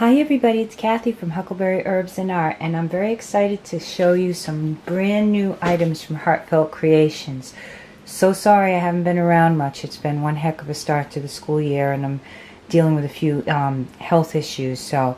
Hi everybody, it's Kathy from Huckleberry Herbs and Art, and I'm very excited to show you some brand new items from Heartfelt Creations. So sorry I haven't been around much. It's been one heck of a start to the school year and I'm dealing with a few health issues, so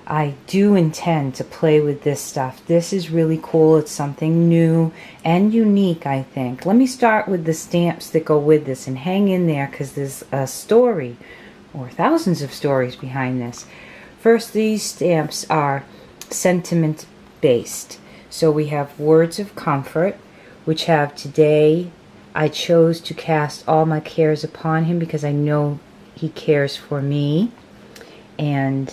I do intend to play with this stuff. This is really cool. It's something new and unique, I think. Let me start with the stamps that go with this and hang in there because there's a story or thousands of stories behind this. First, these stamps are sentiment based. So we have words of comfort, which have today I chose to cast all my cares upon him because I know he cares for me. And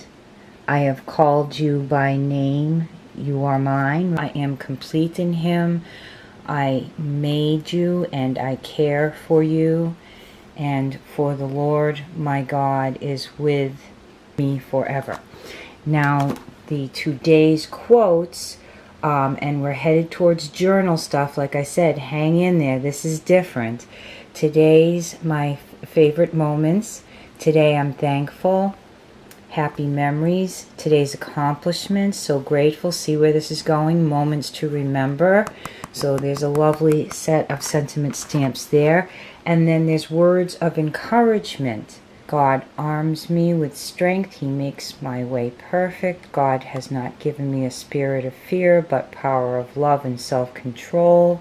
I have called you by name. You are mine. I am complete in him. I made you and I care for you. And for the Lord my God is with me forever. Now the today's quotes, and we're headed towards journal stuff. Like I said, hang in there. This is different. Today's my favorite moments. Today I'm thankful. Happy memories. Today's accomplishments. So grateful. See where this is going. Moments to remember. So there's a lovely set of sentiment stamps there. And then there's words of encouragement. God arms me with strength. He makes my way perfect. God has not given me a spirit of fear, but power of love and self-control.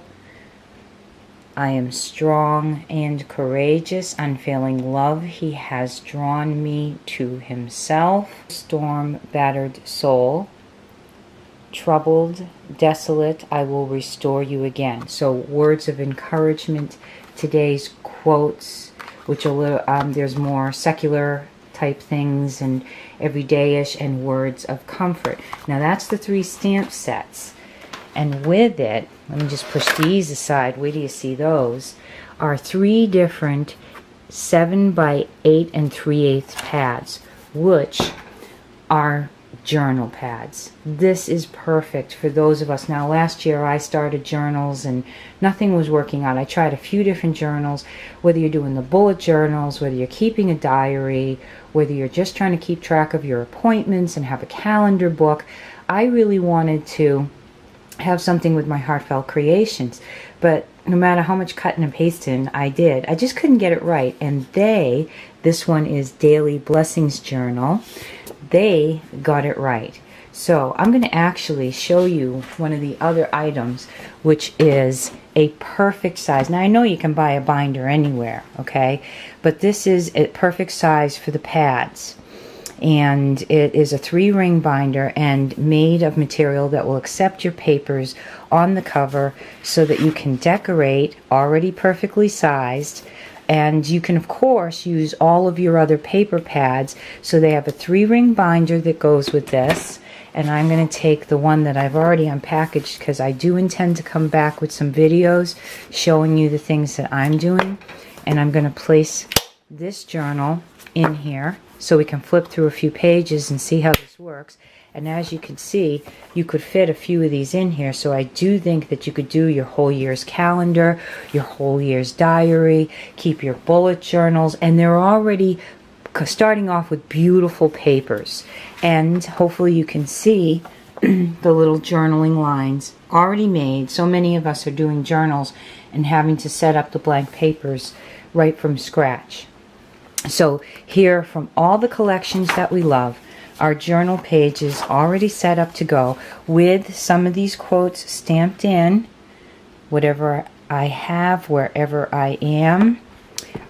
I am strong and courageous. Unfailing love. He has drawn me to himself. Storm-battered soul. Troubled, desolate, I will restore you again. So words of encouragement. Today's quotes, which there's more secular type things and everyday-ish, and words of comfort. Now that's the 3 stamp sets. And with it, let me just push these aside. Where do you see those? Are 3 different 7 by 8 3/8 pads, which are journal pads. This is perfect for those of us. Now last year I started journals and nothing was working out. I tried a few different journals, whether you're doing the bullet journals, whether you're keeping a diary, whether you're just trying to keep track of your appointments and have a calendar book. I really wanted to have something with my Heartfelt Creations, but no matter how much cutting and pasting I did, I just couldn't get it right. And this one is Daily Blessings Journal. They got it right. So I'm going to actually show you one of the other items, which is a perfect size. Now I know you can buy a binder anywhere, okay? But this is a perfect size for the pads. And it is a 3-ring binder and made of material that will accept your papers on the cover so that you can decorate, already perfectly sized. And you can, of course, use all of your other paper pads. So they have a 3-ring binder that goes with this. And I'm going to take the one that I've already unpackaged because I do intend to come back with some videos showing you the things that I'm doing. And I'm going to place this journal in here so we can flip through a few pages and see how this works. And as you can see, you could fit a few of these in here. So I do think that you could do your whole year's calendar, your whole year's diary, keep your bullet journals, and they're already starting off with beautiful papers. And hopefully you can see the little journaling lines already made. So many of us are doing journals and having to set up the blank papers right from scratch. So here, from all the collections that we love, our journal pages already set up to go with some of these quotes stamped in. Whatever I have, wherever I am,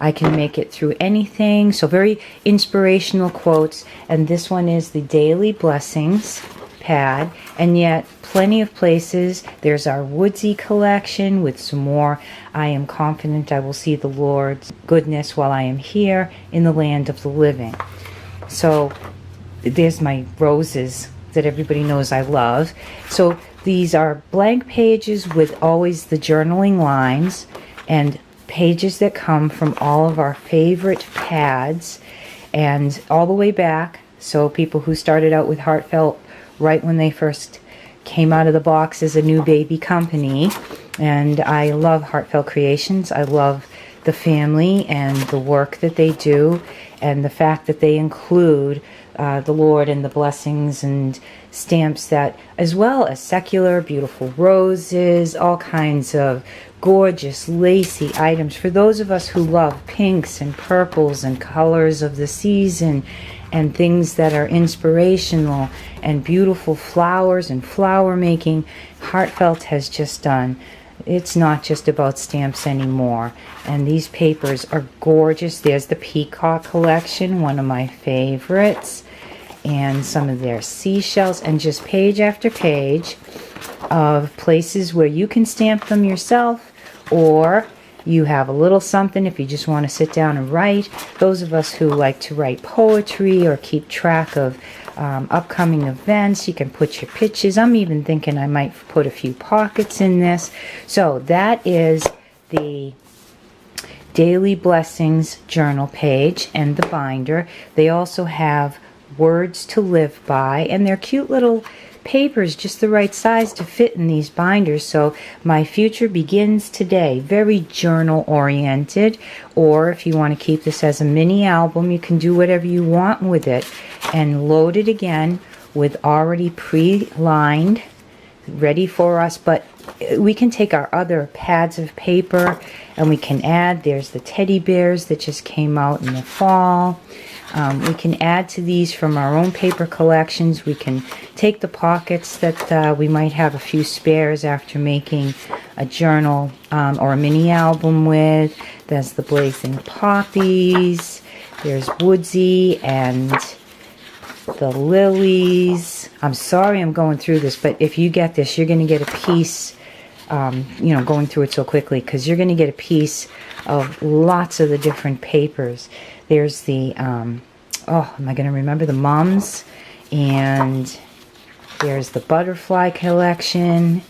I can make it through anything. So very inspirational quotes. And this one is the Daily Blessings pad, and yet plenty of places. There's our Woodsy collection with some more. I am confident I will see the Lord's goodness while I am here in the land of the living. So there's my roses that everybody knows I love. So these are blank pages with always the journaling lines and pages that come from all of our favorite pads and all the way back. So people who started out with Heartfelt right when they first came out of the box as a new baby company. And I love Heartfelt Creations. I love the family and the work that they do, and the fact that they include the Lord and the blessings, and stamps that, as well as secular, beautiful roses, all kinds of gorgeous lacy items for those of us who love pinks and purples and colors of the season and things that are inspirational and beautiful flowers and flower making. Heartfelt has just done. It's not just about stamps anymore. And these papers are gorgeous. There's the Peacock collection, one of my favorites. And some of their seashells, and just page after page of places where you can stamp them yourself, or you have a little something if you just want to sit down and write. Those of us who like to write poetry or keep track of upcoming events, you can put your pictures. I'm even thinking I might put a few pockets in this. So that is the Daily Blessings journal page and the binder. They also have words to live by, and they're cute little papers, just the right size to fit in these binders. So my future begins today. Very journal oriented, or if you want to keep this as a mini album, you can do whatever you want with it, and load it again with already pre-lined, ready for us. But we can take our other pads of paper and we can add, there's the teddy bears that just came out in the fall. We can add to these from our own paper collections. We can take the pockets that we might have a few spares after making a journal or a mini album with. There's the Blazing Poppies. There's Woodsy and the Lilies. I'm sorry I'm going through this, but if you get this, you're going to get a piece, going through it so quickly, because you're going to get a piece of lots of the different papers. There's the, am I going to remember the mums? And there's the butterfly collection.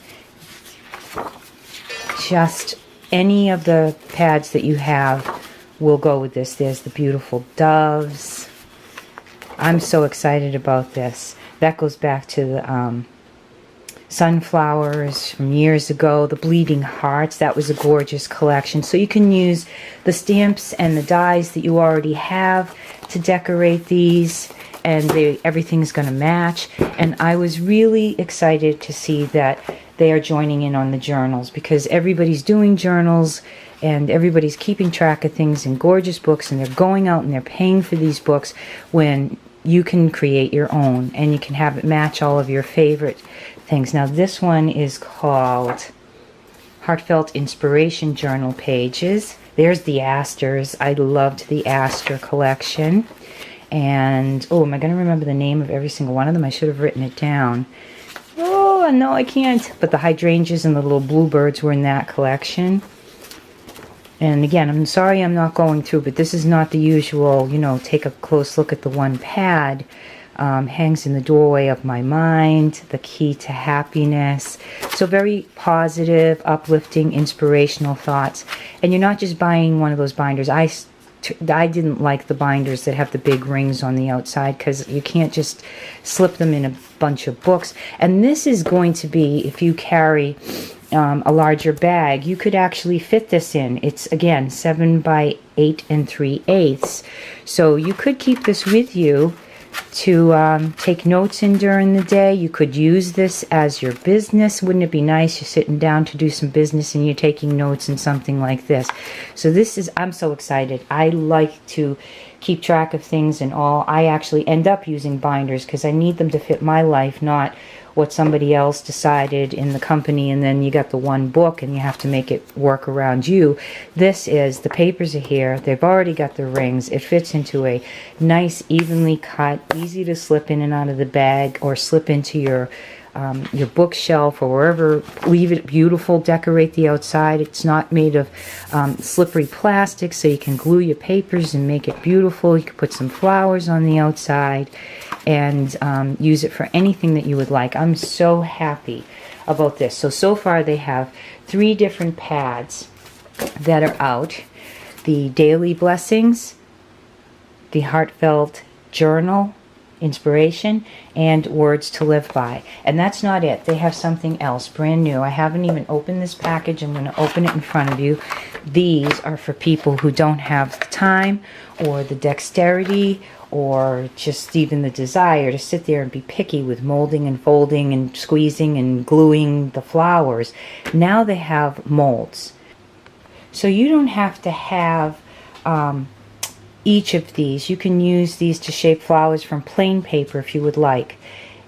Just any of the pads that you have will go with this. There's the beautiful doves. I'm so excited about this. That goes back to the sunflowers from years ago, the bleeding hearts. That was a gorgeous collection. So you can use the stamps and the dies that you already have to decorate these, and everything's going to match. And I was really excited to see that they are joining in on the journals, because everybody's doing journals and everybody's keeping track of things in gorgeous books, and they're going out and they're paying for these books when you can create your own and you can have it match all of your favorite things. Now this one is called Heartfelt Inspiration Journal Pages. There's the asters. I loved the aster collection. And, am I going to remember the name of every single one of them? I should have written it down. Oh, no, I can't. But the hydrangeas and the little bluebirds were in that collection. And again, I'm sorry I'm not going through, but this is not the usual, take a close look at the one pad. Hangs in the doorway of my mind, the key to happiness. So very positive, uplifting, inspirational thoughts. And you're not just buying one of those binders. I didn't like the binders that have the big rings on the outside, because you can't just slip them in a bunch of books. And this is going to be, if you carry a larger bag, you could actually fit this in. It's, again, 7 by 8 3/8. So you could keep this with you to take notes in during the day. You could use this as your business. Wouldn't it be nice? You're sitting down to do some business and you're taking notes in something like this. So this is, I'm so excited. I like to keep track of things and all. I actually end up using binders because I need them to fit my life, not what somebody else decided in the company, and then you got the one book and you have to make it work around you. This is, the papers are here. They've already got the rings. It fits into a nice, evenly cut, easy to slip in and out of the bag, or slip into your bookshelf or wherever. Leave it beautiful. Decorate the outside. It's not made of slippery plastic, so you can glue your papers and make it beautiful. You can put some flowers on the outside and use it for anything that you would like. I'm so happy about this. So far they have 3 different pads that are out. The Daily Blessings, the Heartfelt Journal Inspiration, and Words to Live By. And that's not it. They have something else brand new. I haven't even opened this package. I'm going to open it in front of you. These are for people who don't have the time or the dexterity or just even the desire to sit there and be picky with molding and folding and squeezing and gluing the flowers. Now they have molds. So you don't have to have each of these. You can use these to shape flowers from plain paper if you would like.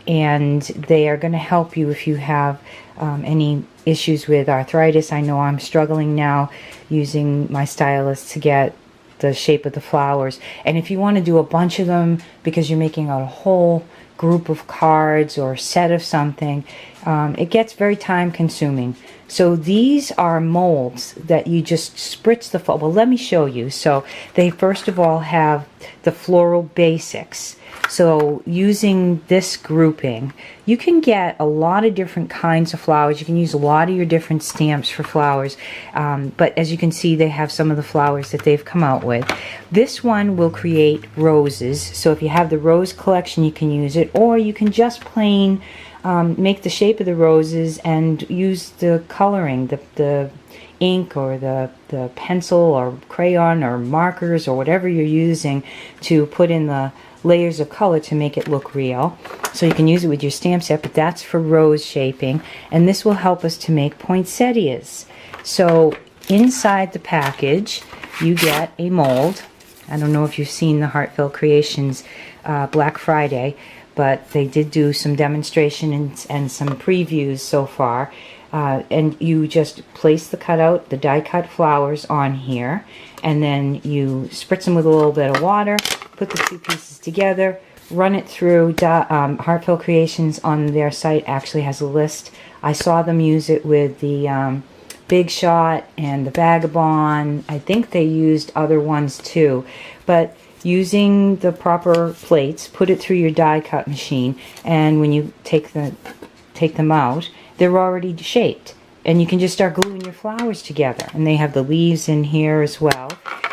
And they are going to help you if you have any issues with arthritis. I know I'm struggling now using my stylus to get the shape of the flowers. And if you want to do a bunch of them because you're making a whole group of cards or a set of something, it gets very time consuming. So these are molds that you just spritz the flower. Well, let me show you. So they first of all have the floral basics. So using this grouping, you can get a lot of different kinds of flowers. You can use a lot of your different stamps for flowers. But as you can see, they have some of the flowers that they've come out with. This one will create roses. So if you have the rose collection, you can use it. Or you can just plain make the shape of the roses and use the coloring, the ink or the pencil or crayon or markers or whatever you're using to put in the layers of color to make it look real. So you can use it with your stamp set, but that's for rose shaping, and this will help us to make poinsettias. So inside the package you get a mold. I don't know if you've seen the Heartfelt Creations Black Friday, but they did do some demonstration and some previews so far. And you just place the cutout, the die cut flowers on here, and then you spritz them with a little bit of water, put the two pieces together, run it through. Heartfelt Creations on their site actually has a list. I saw them use it with the Big Shot and the Vagabond. I think they used other ones too, but using the proper plates, put it through your die cut machine, and when you take them out, they're already shaped, and you can just start gluing your flowers together. And they have the leaves in here as well.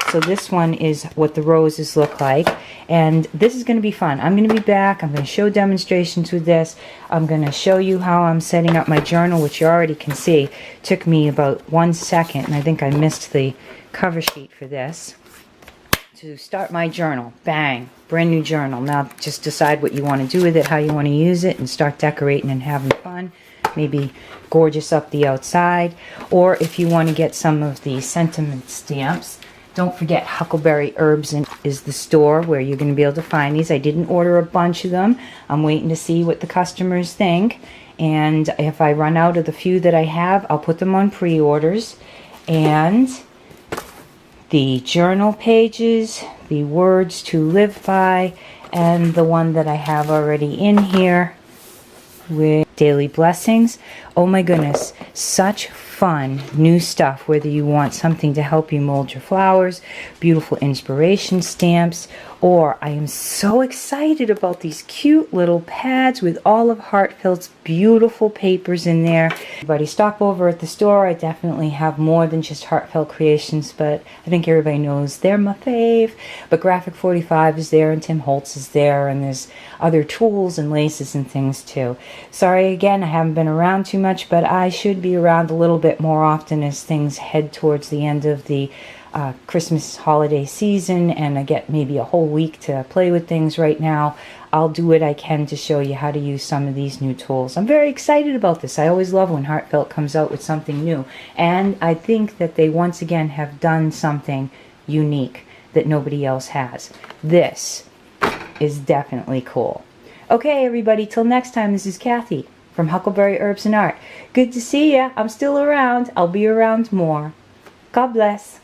So this one is what the roses look like, and this is going to be fun. I'm going to be back. I'm going to show demonstrations with this. I'm going to show you how I'm setting up my journal, which you already can see. It took me about 1 second, and I think I missed the cover sheet for this. To start my journal, bang, brand new journal. Now just decide what you want to do with it, how you want to use it, and start decorating and having fun. Maybe gorgeous up the outside. Or if you want to get some of the sentiment stamps, don't forget HuckleberryHerbs is the store where you're going to be able to find these. I didn't order a bunch of them. I'm waiting to see what the customers think, and if I run out of the few that I have, I'll put them on pre-orders. And the journal pages, the words to live by, and the one that I have already in here with daily blessings. Oh my goodness, such fun new stuff, whether you want something to help you mold your flowers, beautiful inspiration stamps, or I am so excited about these cute little pads with all of Heartfelt's beautiful papers in there. Everybody stop over at the store. I definitely have more than just Heartfelt Creations, but I think everybody knows they're my fave. But Graphic 45 is there, and Tim Holtz is there, and there's other tools and laces and things too. Sorry again, I haven't been around too much, but I should be around a little bit more often as things head towards the end of the Christmas holiday season, and I get maybe a whole week to play with things right now. I'll do what I can to show you how to use some of these new tools. I'm very excited about this. I always love when Heartfelt comes out with something new, and I think that they once again have done something unique that nobody else has. This is definitely cool. Okay everybody, till next time, this is Kathy from Huckleberry Herbs and Art. Good to see ya. I'm still around. I'll be around more. God bless.